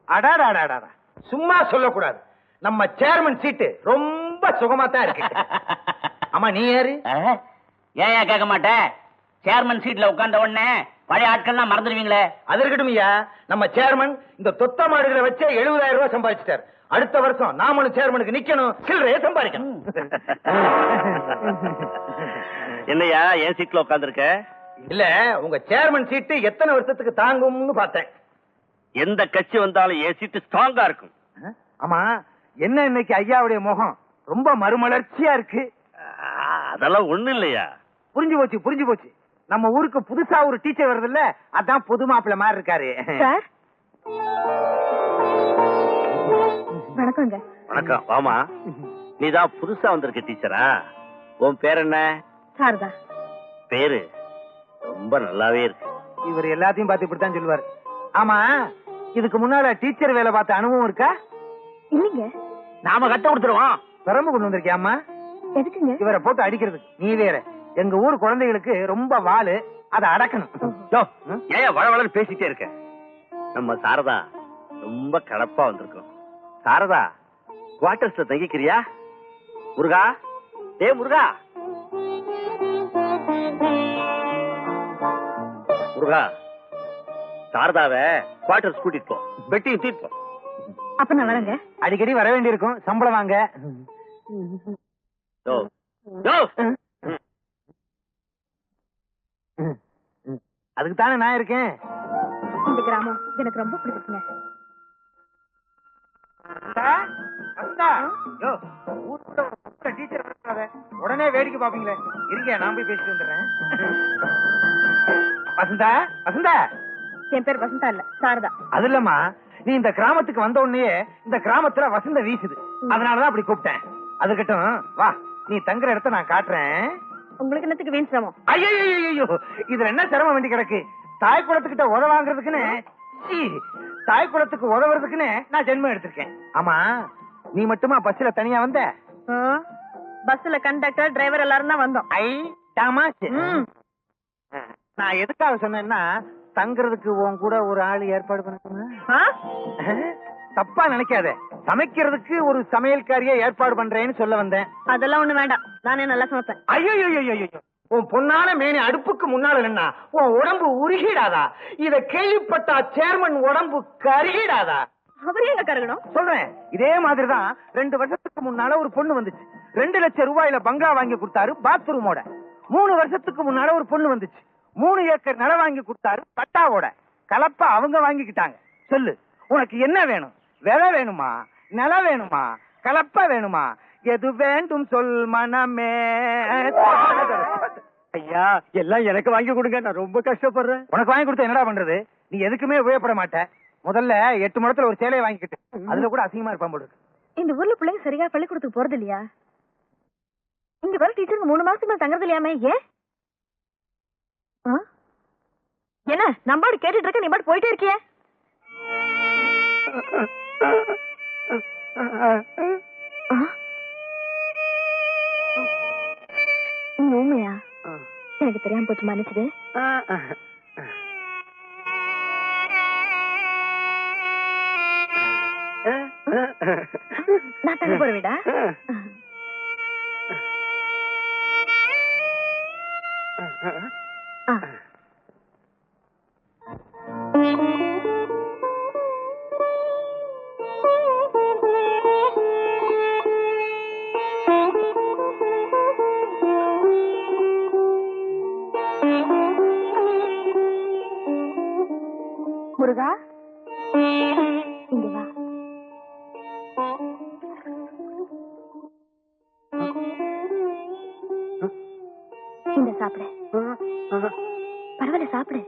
அடாடாடாடா, சும்மா சொல்லக்கூடாது. நம்ம சேர்மன் சீட்டு ரொம்ப சுகமா தான் இருக்கு. ஆமா, நீ யாரு? ஏன் கேட்க மாட்டேன்? சேர்மன் சீட்ல உட்கார்ந்த உடனே பழைய ஆட்கள்லாம் மறந்துடுவீங்களே. அது இருக்கட்டும் ஐயா, நம்ம சேர்மன் இந்த தொத்த மாடுகளை வச்சே 70,000 ரூபாய் சம்பாதிச்சிட்டார். அடுத்த வருஷம் நாமளும் சேர்மனுக்கு நிக்கணும், சில்லறைய சம்பாதிக்கணும். என்னையா என் சீட்ல உட்கார்ந்துருக்க? இல்ல, உங்க சேர்மன் சீட்டு எத்தனை வருஷத்துக்கு தாங்கும்னு பார்த்தேன். எந்த கட்சி வந்தாலும் என் சீட்டு ஸ்ட்ராங்கா இருக்கும். ஆமா, என்ன இன்னைக்கு ஐயாவுடைய முகம் ரொம்ப மறுமலர்ச்சியா இருக்கு? அதெல்லாம் ஒண்ணு இல்லையா. புரிஞ்சு போச்சு, புரிஞ்சு போச்சு. நம்ம ஊருக்கு புதுசா ஒரு டீச்சர் வருது இல்ல, அதான் பொது மாப்பிள்ள மாதிரி இருக்காரு. வணக்கங்க. வணக்கம். வாமா, நீதான் புதுசா வந்திருக்க டீச்சரா? உன் பேர் என்ன? சாரதா. பேரு ரொம்ப நல்லாவே இருக்கு. இவர் எல்லாத்தையும் பார்த்து இப்படித்தான் சொல்லுவாரு. ஆமா, இதுக்கு முன்னால டீச்சர் வேலை பார்த்த அனுபவம் இருக்கா? இல்லைங்க. நாம கட்ட கொடுத்துருவோம். பெரம்பு கொண்டு வந்திருக்கியாமா? எதுக்குங்க? இவரை போட்டு அடிக்கிறதுக்கு. நீ வேற, எங்க ஊர் குழந்தைகளுக்கு ரொம்ப வாலு, அதை அடக்கணும். ஏன் வளவளன்னு பேசிட்டே இருக்க? நம்ம சாரதா ரொம்ப கலப்பா வந்திருக்கோம். சாரதா, குவார்டர்ஸ்ல தங்கிக்கிறியா? முருகா, டே முருகா, முருகா, சாரதாவை குவார்டர்ஸ் கூட்டிட்டு போ, பெட்டியும் தூக்கிட்டு போ. அப்ப நான் வரேங்க. அடிக்கடி வர வேண்டி இருக்கும், சம்பளம் வாங்க. அதுக்கு தானே நான் இருக்கேன். இந்த கிராமம் எனக்கு ரொம்ப பிடிச்சிருக்குங்க. உடனே வேடிக்கை பாப்பீங்களே, இருங்க நான் போய் பேசிட்டு வந்துடுறேன். வசந்தா, வசந்தா. என் பேர் வசந்தா இல்ல, சாரதா. அது இல்லம்மா, நீ இந்த கிராமத்துக்கு வந்த உடனே இந்த கிராமத்துல வசந்த வீசுது, அதனாலதான் அப்படி கூப்பிட்டேன். அதுக்கட்டும் வா, நீ தங்குற இடத்த நான் காட்டுறேன். உங்களுக்கு என்னத்துக்கு வீண் சிரமம்? ஐயோ, இதுல என்ன சிரமம் வேண்டி கிடக்கு? தாய் குளத்துக்கிட்ட உத வாங்குறதுக்குன்னு, தாய் குளத்துக்கு உதவுறதுக்குன்னு நான் ஜென்மம் எடுத்திருக்கேன். ஆமா, நீ மட்டுமா பஸ்ல தனியா வந்த? பஸ்ல கண்டக்டர் டிரைவர் எல்லாரும் தான் வந்தோம். ஐ தாமாச்சு. நான் எதுக்காக சொன்னேன்னா, தங்குறதுக்கு உன் கூட ஒரு ஆள் ஏற்பாடு பண்ண. தப்பா நினைக்காத, சமைக்கிறதுக்கு ஒரு சமையல்காரிய ஏற்பாடு பண்றேன்னு சொல்ல வந்தேன். அதெல்லாம் ஒண்ணு வேண்டாம், நானே நல்லா சமைப்பேன். ஐயோ, உன் பொண்ணான மேனி அடுப்புக்கு முன்னால நின்னா உன் உடம்பு உருகிடாதா? இத கேள்விப்பட்டா சேர்மன் உடம்பு கருகிடாதா? அவரே எங்க கருகணும் சொல்றேன். இதே மாதிரிதான் 2 வருஷத்துக்கு முன்னால ஒரு பொண்ணு வந்துச்சு. 2 லட்சம் ரூபாயில பங்களா வாங்கி கொடுத்தாரு பாத்ரூமோட. 3 வருஷத்துக்கு முன்னால ஒரு பொண்ணு வந்துச்சு. 3 ஏக்கர் நிலம் வாங்கி கொடுத்தாரு பட்டாவோட. கலப்பா அவங்க வாங்கிக்கிட்டாங்க. சொல்லு, உனக்கு என்ன வேணும்? விலை வேணுமா, நிலம் வேணுமா, கலப்பா வேணுமா? எது வேண்டும் சொல் மனமே. ஐயா, எல்லாம் எனக்கு வாங்கி கொடுங்க, நான் ரொம்ப கஷ்டப்படுறேன். உனக்கு வாங்கி கொடுத்த என்னடா பண்றது? நீ எதுக்குமே உபயோகப்பட மாட்ட. முதல்ல 8 முழத்துல ஒரு சேலையை வாங்கிக்கிட்டு, அதுல கூட அசிங்கமா இருப்பான் போடு. இந்த ஊர்ல பிள்ளைங்க சரியா பள்ளிக்கூடத்துக்கு போறது இல்லையா? இங்க வர டீச்சருக்கு 3 மாசத்துக்கு மேல தங்கறது இல்லையாமே, ஏன்? என்ன நம்பாடு கேட்டுட்டு இருக்க, நீ பாட்டு போயிட்டே இருக்கியே. உண்மையா? எனக்கு தெரியாம போச்சு, மன்னிச்சது. நான் தங்க போற விடா. முருகா, இங்க வா. இந்த சாப்பிடு. பரவாயில்ல, சாப்பிடு.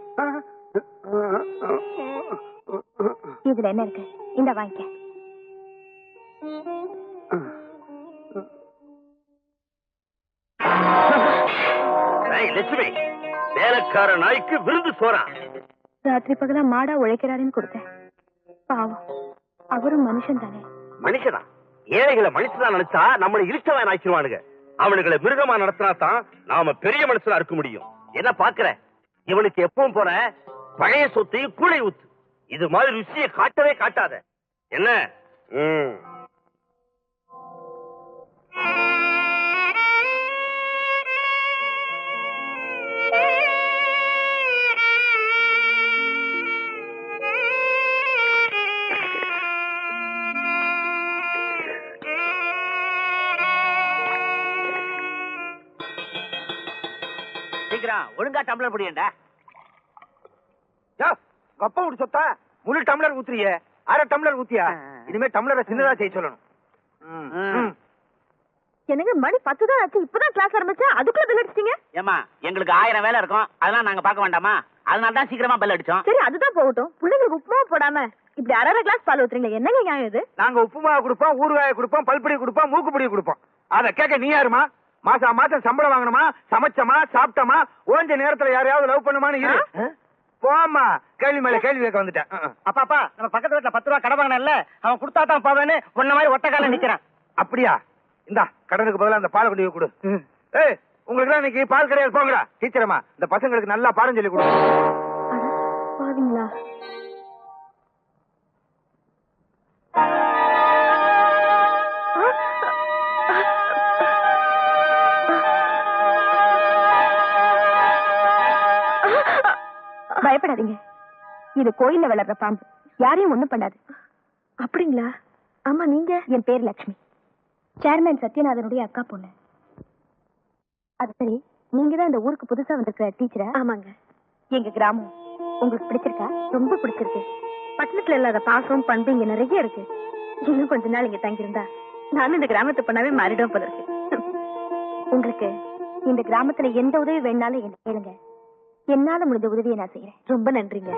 இதுல என்ன இருக்கு? இந்த வாங்கிக்க. லட்சுமி, வேலைக்கார நாய்க்கு விருந்து சோறான். ராத்திரி பகலா மாடா உழைக்கிறாருன்னு கொடுத்தேன். பாவம், அவரும் மனுஷன் தானே. மனுஷனா? ஏழைகளை மனுஷனா நினைச்சா நம்மளை இழிச்சவன் ஆக்கிடுவானுங்க. அவனுங்களை மிருகமா நடத்தினா தான் நாம பெரிய மனுஷனா இருக்க முடியும். என்ன பாக்குற? இவனுக்கு எப்பவும் போற பழைய சொத்தையும் கூடை ஊத்து. இது மாதிரி ருசியை காட்டவே காட்டாத. என்ன? சீக்கிரம் ஒழுங்கா டம்ளர் புடியண்டா. கப்ப விட்டு சொத்தா முழு டம்ளர் ஊத்துறியே, அரை டம்ளர் ஊத்தியா? இனிமே டம்ளரை சின்னதா செய்ய சொல்லணும். எனக்கு மணி 10 தான் ஆச்சு. இப்பதான் கிளாஸ் ஆரம்பிச்சா அதுக்குள்ள பெல் அடிச்சிட்டீங்க. ஏமா, எங்களுக்கு 1000 வேலை இருக்கும், அதெல்லாம் நாங்க பார்க்க வேண்டாமா? அதனால தான் சீக்கிரமா பெல் அடிச்சோம். சரி, அதுதான் போகட்டும். பிள்ளைங்களுக்கு உப்புமா போடாம இப்படி அரை கிளாஸ் பால் ஊத்துறீங்க. என்னங்க நியாயம் இது? நாங்க உப்புமா கொடுப்போம், ஊறுகாய கொடுப்போம், பல்பொடி கொடுப்போம், மூக்குப்பொடி கொடுப்போம். அத கேட்க நீ யாருமா? மாசம் மாசம் சம்பளம் வாங்கணுமா? சமைச்சமா, சாப்பிட்டமா, ஓஞ்ச நேரத்துல யாரையாவது லவ் பண்ணுமான்னு இரு. போமா, கேள்வி மேல கேள்வி கேட்க வந்துட்டேன். அப்பா, நம்ம பக்கத்து வீட்டுல 10 ரூபா கடை வாங்கினல்ல, அவன் கொடுத்தா தான் போவேன்னு உன்ன மாதிரி ஒத்த கால நிக்கிறான். அப்படியா? இந்தா, கடனுக்கு பதிலா அந்த பால் கொண்டு போய் கொடு. ஏய், உங்களுக்கு இன்னைக்கு பால் கிடையாது, போங்கடா. டீச்சரம்மா, இந்த பசங்களுக்கு நல்லா பாடம் சொல்லி கொடு. பாவீங்களா? பயப்படாதீங்க, இது கோயில்ல வளர்ற பாம்பு, யாரையும் ஒண்ணும் பண்ணாது. அப்படிங்களா? ஆமா. நீங்க? என் பேர் லட்சுமி, சேர்மேன் சத்யநாதனுடைய அக்கா பொண்ணு. அது சரி, நீங்க தான் இந்த ஊருக்கு புதுசா வந்திருக்கிற டீச்சரா? ஆமாங்க. எங்க கிராமம் உங்களுக்கு பிடிச்சிருக்கா? ரொம்ப பிடிச்சிருக்கு. பட்டணத்துல இல்லாத பாசம் பண்பு இங்க நிறைய இருக்கு. இன்னும் கொஞ்ச நாள் இங்க தங்கியிருந்தா நானும் இந்த கிராமத்து பண்ணாவே மாறிடும் போல இருக்கு. உங்களுக்கு இந்த கிராமத்துல எந்த உதவி வேணாலும் என்ன கேளுங்க, என்னால முடிஞ்ச உதவியை நான் செய்யறேன். ரொம்ப நன்றிங்க.